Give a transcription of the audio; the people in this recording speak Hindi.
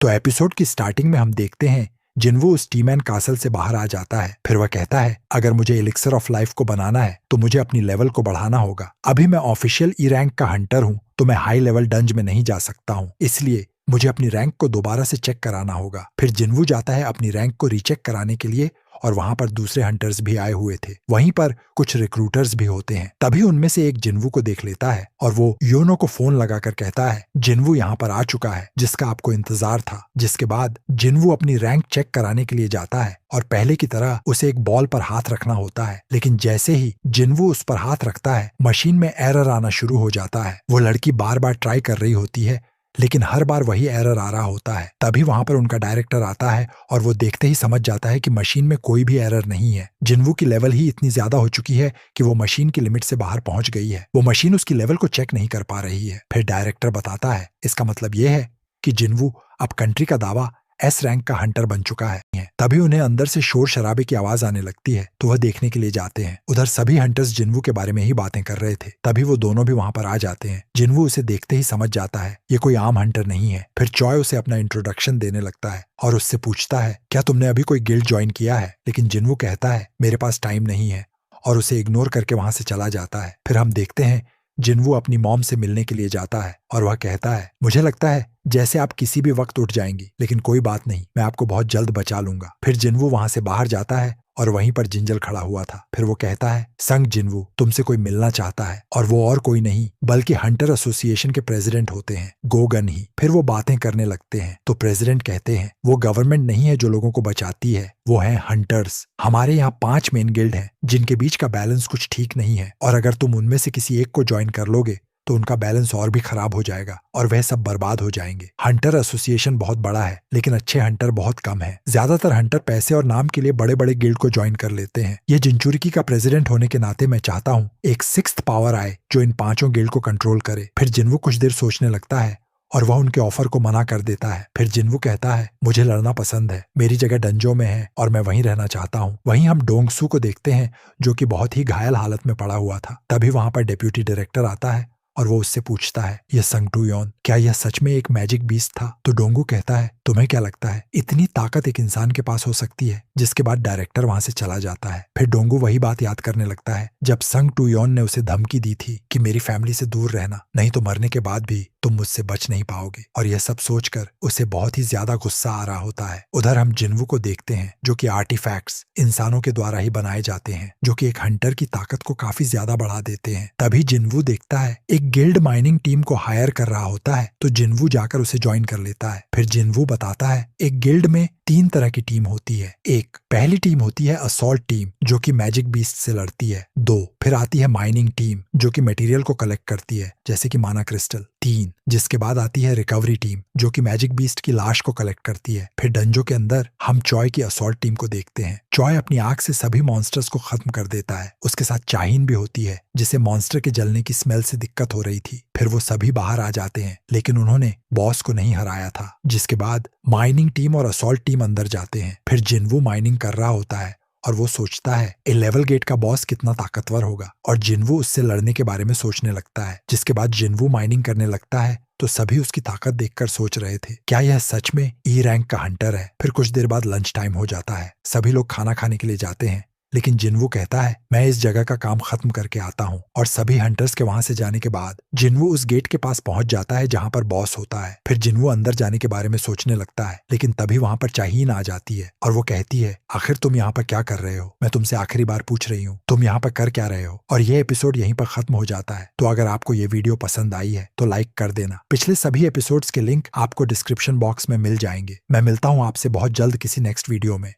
तो एपिसोड की स्टार्टिंग में हम देखते हैं जिनवू उस टीमैन कासल से बाहर आ जाता है। फिर वह कहता है अगर मुझे एलिक्सर ऑफ लाइफ को बनाना है तो मुझे अपनी लेवल को बढ़ाना होगा। अभी मैं ऑफिशियल ई रैंक का हंटर हूँ तो मैं हाई लेवल डंज में नहीं जा सकता हूँ, इसलिए मुझे अपनी रैंक को दोबारा से चेक कराना होगा। फिर जिनवू जाता है अपनी रैंक को रीचेक कराने के लिए और वहां पर दूसरे हंटर्स भी आए हुए थे। वहीं पर कुछ रिक्रूटर्स भी होते हैं। तभी उनमें से एक जिनवू को देख लेता है और वो योनो को फोन लगाकर कहता है जिनवू यहाँ पर आ चुका है जिसका आपको इंतजार था। जिसके बाद जिनवू अपनी रैंक चेक कराने के लिए जाता है और पहले की तरह उसे एक बॉल पर हाथ रखना होता है, लेकिन जैसे ही जिनवू उस पर हाथ रखता है मशीन में एरर आना शुरू हो जाता है। वो लड़की बार बार ट्राई कर रही होती है लेकिन हर बार वही एरर आ रहा होता है। तभी वहां पर उनका डायरेक्टर आता है और वो देखते ही समझ जाता है कि मशीन में कोई भी एरर नहीं है। जिनवू की लेवल ही इतनी ज्यादा हो चुकी है कि वो मशीन की लिमिट से बाहर पहुंच गई है। वो मशीन उसकी लेवल को चेक नहीं कर पा रही है। फिर डायरेक्टर बताता है इसका मतलब ये है कि जिनवू अब कंट्री का दावा एस रैंक का हंटर बन चुका है। तभी उन्हें अंदर से शोर शराबे की आवाज आने लगती है तो वह देखने के लिए जाते हैं। उधर सभी हंटर्स जिनवू के बारे में ही बातें कर रहे थे। तभी वो दोनों भी वहां पर आ जाते हैं। जिनवू उसे देखते ही समझ जाता है ये कोई आम हंटर नहीं है। फिर चॉय उसे अपना इंट्रोडक्शन देने लगता है और उससे पूछता है क्या तुमने अभी कोई गिल्ड ज्वाइन किया है, लेकिन जिनवू कहता है मेरे पास टाइम नहीं है और उसे इग्नोर करके वहां से चला जाता है। फिर हम देखते हैं जिनवू अपनी मॉम से मिलने के लिए जाता है और वह कहता है मुझे लगता है जैसे आप किसी भी वक्त उठ जाएंगी, लेकिन कोई बात नहीं, मैं आपको बहुत जल्द बचा लूंगा। फिर जिनवू वहां से बाहर जाता है और वहीं पर जिंजल खड़ा हुआ था। फिर वो कहता है संग जिनवू तुमसे कोई मिलना चाहता है और वो और कोई नहीं बल्कि हंटर एसोसिएशन के प्रेसिडेंट होते हैं गोगन ही। फिर वो बातें करने लगते हैं तो प्रेसिडेंट कहते हैं वो गवर्नमेंट नहीं है जो लोगों को बचाती है, वो है हंटर्स। हमारे यहाँ 5 मेन गिल्ड हैं जिनके बीच का बैलेंस कुछ ठीक नहीं है और अगर तुम उनमें से किसी एक को ज्वाइन कर लोगे तो उनका बैलेंस और भी खराब हो जाएगा और वह सब बर्बाद हो जाएंगे। हंटर एसोसिएशन बहुत बड़ा है लेकिन अच्छे हंटर बहुत कम है। ज्यादातर हंटर पैसे और नाम के लिए बड़े बड़े गिल्ड को ज्वाइन कर लेते हैं। ये जिंचुरिकी का प्रेसिडेंट होने के नाते मैं चाहता हूँ एक 6th पावर आए जो इन 5 गिल्ड को कंट्रोल करे। फिर जिनवू कुछ देर सोचने लगता है और वह उनके ऑफर को मना कर देता है। फिर जिनवू कहता है मुझे लड़ना पसंद है, मेरी जगह डंजो में है और मैं वहीं रहना चाहता हूँ। वहीं हम डोंगसू को देखते हैं जो कि बहुत ही घायल हालत में पड़ा हुआ था। तभी वहां पर डेप्यूटी डायरेक्टर आता है और वो उससे पूछता है ये संगटू योन क्या यह सच में एक मैजिक बीस्ट था? तो डोंगू कहता है तुम्हें क्या लगता है इतनी ताकत एक इंसान के पास हो सकती है? जिसके बाद डायरेक्टर वहां से चला जाता है। फिर डोंगू वही बात याद करने लगता है जब संग टू योन ने उसे धमकी दी थी कि मेरी फैमिली से दूर रहना, नहीं तो मरने के बाद भी तुम मुझसे बच नहीं पाओगे। और यह सब सोचकर उसे बहुत ही ज्यादा गुस्सा आ रहा होता है। उधर हम जिनवू को देखते हैं जो कि आर्टिफैक्ट्स इंसानों के द्वारा ही बनाए जाते हैं जो कि एक हंटर की ताकत को काफी ज्यादा बढ़ा देते हैं। तभी जिनवू देखता है एक गिल्ड माइनिंग टीम को हायर कर रहा होता है तो जिनवू जाकर उसे ज्वाइन कर लेता है। फिर जिनवू बताता है एक गिल्ड में 3 तरह की टीम होती है। एक पहली टीम होती है असॉल्ट टीम जो कि मैजिक बीस्ट से लड़ती है। 2 फिर आती है माइनिंग टीम जो कि मटेरियल को कलेक्ट करती है जैसे कि माना क्रिस्टल। 3 जिसके बाद आती है रिकवरी टीम जो कि मैजिक बीस्ट की लाश को कलेक्ट करती है। फिर डंजो के अंदर हम चॉय की असॉल्ट टीम को देखते हैं। चॉय अपनी आंख से सभी मॉन्स्टर्स को खत्म कर देता है। उसके साथ चाहीन भी होती है जिसे मॉन्स्टर के जलने की स्मेल से दिक्कत हो रही थी। फिर वो सभी बाहर आ जाते हैं लेकिन उन्होंने बॉस को नहीं हराया था। जिसके बाद माइनिंग टीम और असॉल्ट टीम अंदर जाते हैं। फिर जिनवू माइनिंग कर रहा होता है और वो सोचता है ए लेवल गेट का बॉस कितना ताकतवर होगा और जिनवू उससे लड़ने के बारे में सोचने लगता है। जिसके बाद जिनवू माइनिंग करने लगता है तो सभी उसकी ताकत देखकर सोच रहे थे क्या यह सच में ई रैंक का हंटर है। फिर कुछ देर बाद लंच टाइम हो जाता है। सभी लोग खाना खाने के लिए जाते हैं लेकिन जिनवू कहता है मैं इस जगह का काम खत्म करके आता हूँ। और सभी हंटर्स के वहां से जाने के बाद जिनवू उस गेट के पास पहुंच जाता है जहां पर बॉस होता है। फिर जिनवू अंदर जाने के बारे में सोचने लगता है लेकिन तभी वहां पर चाहीन आ जाती है और वो कहती है आखिर तुम यहाँ पर क्या कर रहे हो? मैं तुमसे आखिरी बार पूछ रही हूँ तुम यहाँ पर कर क्या रहे हो? और ये एपिसोड यहीं पर खत्म हो जाता है। तो अगर आपको ये वीडियो पसंद आई है तो लाइक कर देना। पिछले सभी एपिसोड्स के लिंक आपको डिस्क्रिप्शन बॉक्स में मिल जाएंगे। मैं मिलता हूँ आपसे बहुत जल्द किसी नेक्स्ट वीडियो में।